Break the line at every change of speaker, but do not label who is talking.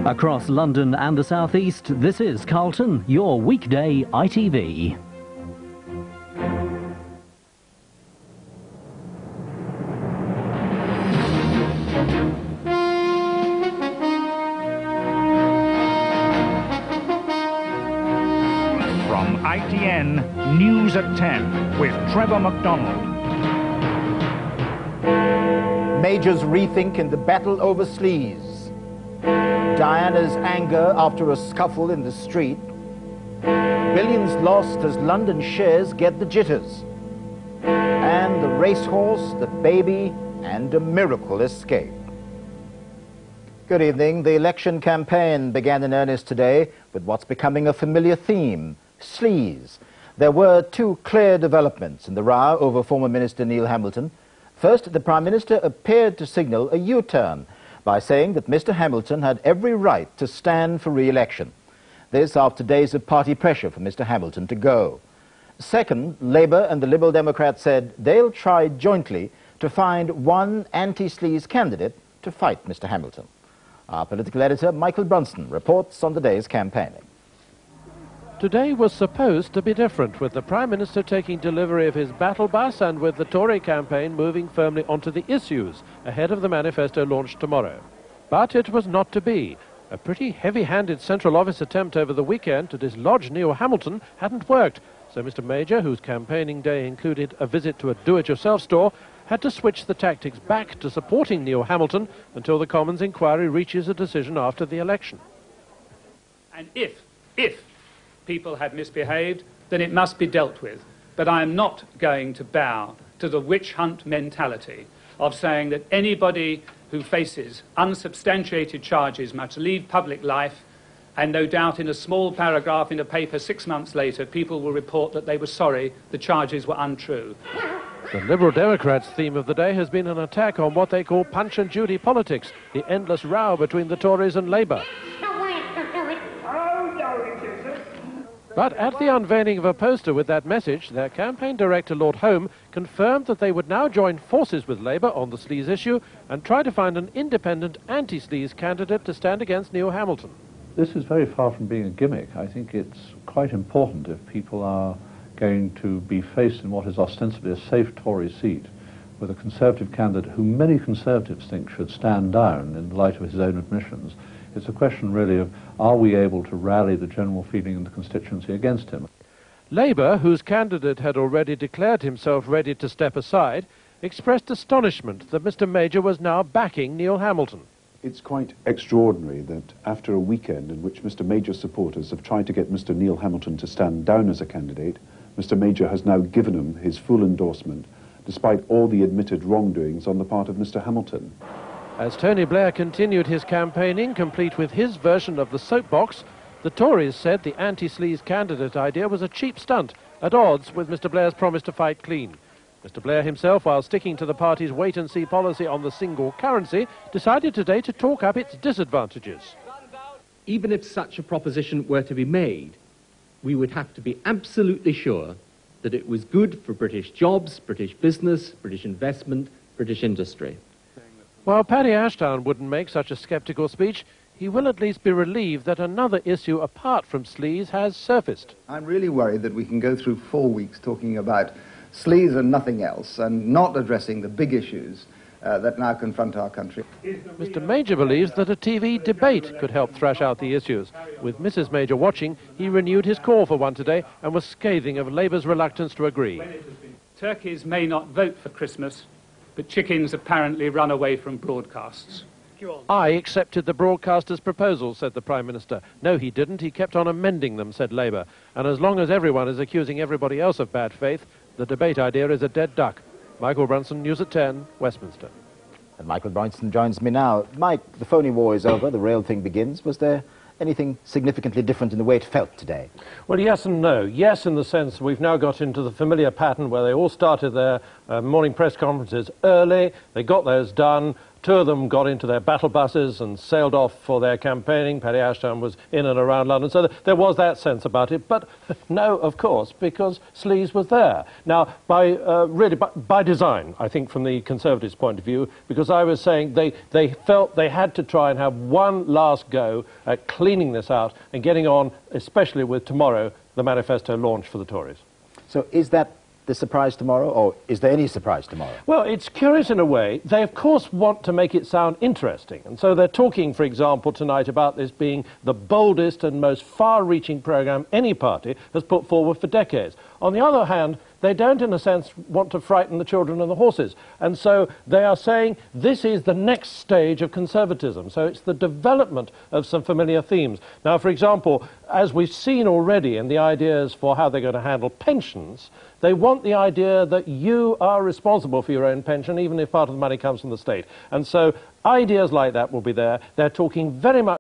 Across London and the South East, this is Carlton, your weekday ITV.
From ITN, News at 10 with Trevor McDonald.
Major's rethink in the battle over sleaze. Diana's anger after a scuffle in the street. Billions lost as London shares get the jitters. And the racehorse, the baby, and a miracle escape. Good evening. The election campaign began in earnest today with what's becoming a familiar theme, sleaze. There were two clear developments in the row over former Minister Neil Hamilton. First, the Prime Minister appeared to signal a U-turn by saying that Mr. Hamilton had every right to stand for re-election. This after days of party pressure for Mr. Hamilton to go. Second, Labour and the Liberal Democrats said they'll try jointly to find one anti-sleaze candidate to fight Mr. Hamilton. Our political editor, Michael Brunson, reports on the day's campaigning.
Today was supposed to be different, with the Prime Minister taking delivery of his battle bus and with the Tory campaign moving firmly onto the issues ahead of the manifesto launched tomorrow. But it was not to be. A pretty heavy-handed central office attempt over the weekend to dislodge Neil Hamilton hadn't worked, so Mr. Major, whose campaigning day included a visit to a do-it-yourself store, had to switch the tactics back to supporting Neil Hamilton until the Commons inquiry reaches a decision after the election.
And if people had misbehaved, then it must be dealt with. But I am not going to bow to the witch hunt mentality of saying that anybody who faces unsubstantiated charges must leave public life, and no doubt in a small paragraph in a paper 6 months later, people will report that they were sorry the charges were untrue.
The Liberal Democrats' theme of the day has been an attack on what they call punch and judy politics, the endless row between the Tories and Labour. But at the unveiling of a poster with that message, their campaign director, Lord Home, confirmed that they would now join forces with Labour on the sleaze issue and try to find an independent anti-sleaze candidate to stand against Neil Hamilton.
This is very far from being a gimmick. I think it's quite important if people are going to be faced in what is ostensibly a safe Tory seat with a Conservative candidate who many Conservatives think should stand down in the light of his own admissions. It's a question really of, are we able to rally the general feeling in the constituency against him?
Labour, whose candidate had already declared himself ready to step aside, expressed astonishment that Mr. Major was now backing Neil Hamilton.
It's quite extraordinary that after a weekend in which Mr. Major's supporters have tried to get Mr. Neil Hamilton to stand down as a candidate, Mr. Major has now given him his full endorsement, despite all the admitted wrongdoings on the part of Mr. Hamilton.
As Tony Blair continued his campaigning, complete with his version of the soapbox, the Tories said the anti-sleaze candidate idea was a cheap stunt, at odds with Mr. Blair's promise to fight clean. Mr. Blair himself, while sticking to the party's wait-and-see policy on the single currency, decided today to talk up its disadvantages.
Even if such a proposition were to be made, we would have to be absolutely sure that it was good for British jobs, British business, British investment, British industry.
While Paddy Ashdown wouldn't make such a sceptical speech, he will at least be relieved that another issue apart from sleaze has surfaced.
I'm really worried that we can go through 4 weeks talking about sleaze and nothing else and not addressing the big issues that now confront our country.
Mr. Major believes that a TV debate could help thrash out the issues. With Mrs. Major watching, he renewed his call for one today and was scathing of Labour's reluctance to agree.
Turkeys may not vote for Christmas, but chickens apparently run away from broadcasts.
I accepted the broadcaster's proposal, said the Prime Minister. No, he didn't. He kept on amending them, said Labour. And as long as everyone is accusing everybody else of bad faith, the debate idea is a dead duck. Michael Brunson, News at 10, Westminster.
And Michael Brunson joins me now. Mike, the phony war is over, the real thing begins. Was there anything significantly different in the way it felt today?
Well, yes and no. Yes, in the sense we've now got into the familiar pattern where they all started their morning press conferences early. They got those done. Two of them got into their battle buses and sailed off for their campaigning. Paddy Ashdown was in and around London, so there was that sense about it. But no, of course, because Sleaze was there. Now, by design, I think, from the Conservatives' point of view, because I was saying they felt they had to try and have one last go at cleaning this out and getting on, especially with tomorrow, the manifesto launch for the Tories.
So is that the surprise tomorrow, or is there any surprise tomorrow?
Well, it's curious in a way. They, of course, want to make it sound interesting. And so they're talking, for example, tonight about this being the boldest and most far-reaching programme any party has put forward for decades. On the other hand, they don't, in a sense, want to frighten the children and the horses. And so they are saying this is the next stage of conservatism. So it's the development of some familiar themes. Now, for example, as we've seen already in the ideas for how they're going to handle pensions, they want the idea that you are responsible for your own pension, even if part of the money comes from the state. And so ideas like that will be there. They're talking very much